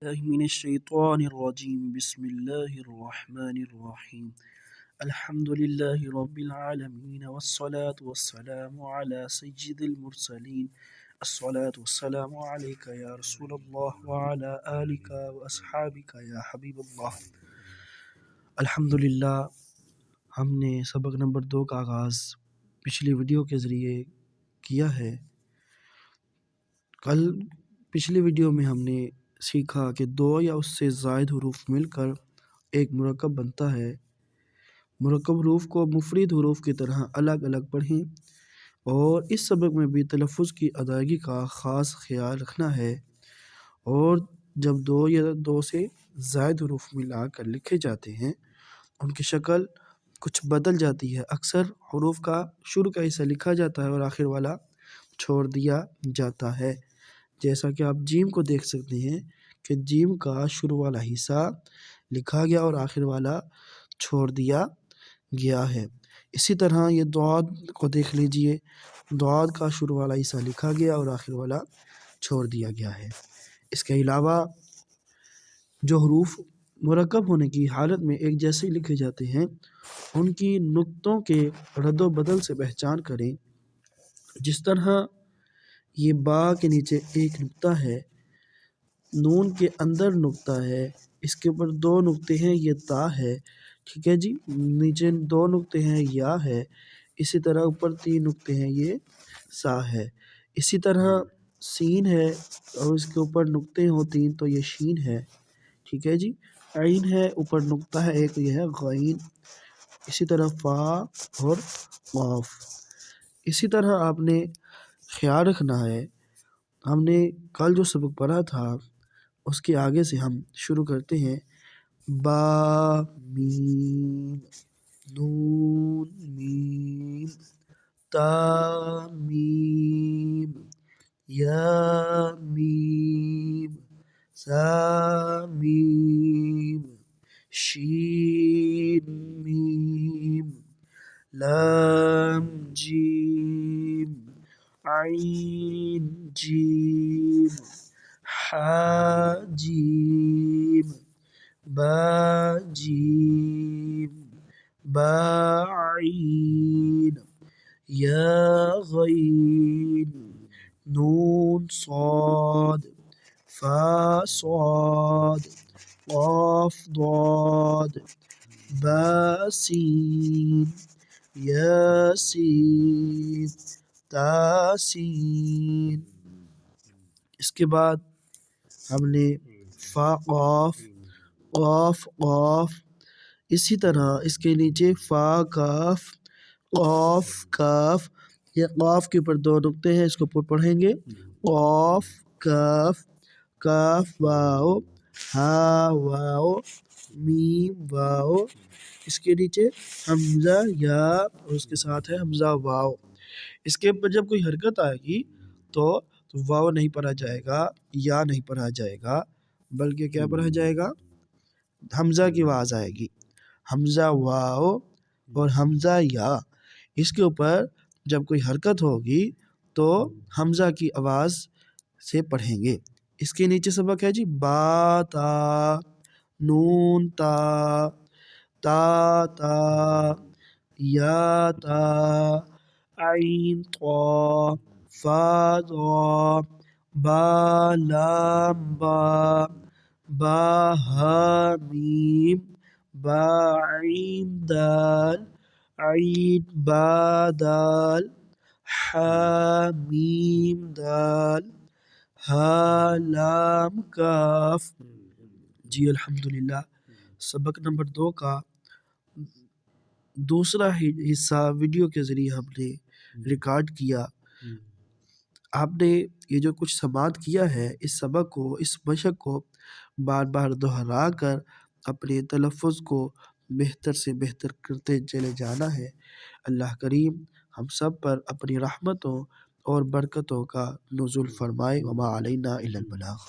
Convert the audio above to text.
الله من الشيطان الرجيم بسم الله الرحمن الرحيم الحمد لله رب العالمين والصلاة والسلام على سيد المرسلين الصلاة والسلام عليك يا رسول الله وعلى آلك وأصحابك يا حبيب الله۔ الحمدللہ ہم نے سبق نمبر 2 کا آغاز پچھلی ویڈیو کے ذریعے کیا ہے۔ پچھلی ویڈیو میں ہم نے سیکھا کہ 2 یا اس سے زائد حروف مل کر ایک مرکب بنتا ہے۔ مرکب حروف کو مفرد حروف کی طرح الگ الگ پڑھیں اور اس سبق میں بھی تلفظ کی ادائیگی کا خاص خیال رکھنا ہے، اور جب 2 یا 2 سے زائد حروف ملا کر لکھے جاتے ہیں ان کی شکل کچھ بدل جاتی ہے۔ اکثر حروف کا شروع کا حصہ لکھا جاتا ہے اور آخر والا چھوڑ دیا جاتا ہے، جیسا کہ آپ جیم کو دیکھ سکتے ہیں کہ جیم کا شروع والا حصہ لکھا گیا اور آخر والا چھوڑ دیا گیا ہے۔ اسی طرح یہ ضاد کو دیکھ لیجئے، ضاد کا شروع والا حصہ لکھا گیا اور آخر والا چھوڑ دیا گیا ہے۔ اس کے علاوہ جو حروف مرکب ہونے کی حالت میں ایک جیسے لکھے جاتے ہیں ان کی نقطوں کے رد و بدل سے پہچان کریں۔ جس طرح یہ با کے نیچے ایک نقطہ ہے، نون کے اندر نقطہ ہے، اس کے اوپر 2 نقطے ہیں، یہ تا ہے، ٹھیک ہے جی، نیچے 2 نقطے ہیں، یا ہے، اسی طرح اوپر 3 نقطے ہیں، یہ سا ہے۔ اسی طرح سین ہے اور اس کے اوپر نقطے ہوں 3 تو یہ شین ہے، ٹھیک ہے جی۔ عین ہے، اوپر نقطہ ہے ایک، یہ ہے غین۔ اسی طرح فا اور قاف۔ اسی طرح آپ نے خیال رکھنا ہے، ہم نے کل جو سبق پڑھا تھا اس کے آگے سے ہم شروع کرتے ہیں۔ با میم نون میم تا میم یا میم سا میم شین میم لام جیم عین جیم حا جیم با جیم با عین یا غین نون صاد فا صاد قاف ضاد با سین یا سین تا سین۔ اس کے بعد ہم نے فا قاف قاف قاف، اسی طرح اس کے نیچے فا کاف قاف کاف، یہ قاف کے اوپر 2 نقطے ہیں، اس کو اوپر پڑھیں گے قاف کاف کاف واو ہا واو میم واو، اس کے نیچے حمزہ یا اور اس کے ساتھ ہے حمزہ واو۔ اس کے اوپر جب کوئی حرکت آئے گی تو واو نہیں پڑھا جائے گا، یا نہیں پڑھا جائے گا، بلکہ کیا پڑھا جائے گا؟ حمزہ کی آواز آئے گی، حمزہ واو اور حمزہ یا۔ اس کے اوپر جب کوئی حرکت ہوگی تو حمزہ کی آواز سے پڑھیں گے۔ اس کے نیچے سبق ہے جی با تا نون تا تا تا یا تا عین طا فا ضا با لام با با ہا میم با عین دال عین با دال حا میم دال ہا لام کاف۔ جی الحمدللہ سبق نمبر 2 کا دوسرا حصہ ویڈیو کے ذریعے ہم نے ریکارڈ کیا۔ آپ نے یہ جو کچھ سماعت کیا ہے، اس سبق کو، اس مشق کو بار بار دہرا کر اپنے تلفظ کو بہتر سے بہتر کرتے چلے جانا ہے۔ اللہ کریم ہم سب پر اپنی رحمتوں اور برکتوں کا نزول فرمائے۔ وما علینا الا البلاغ۔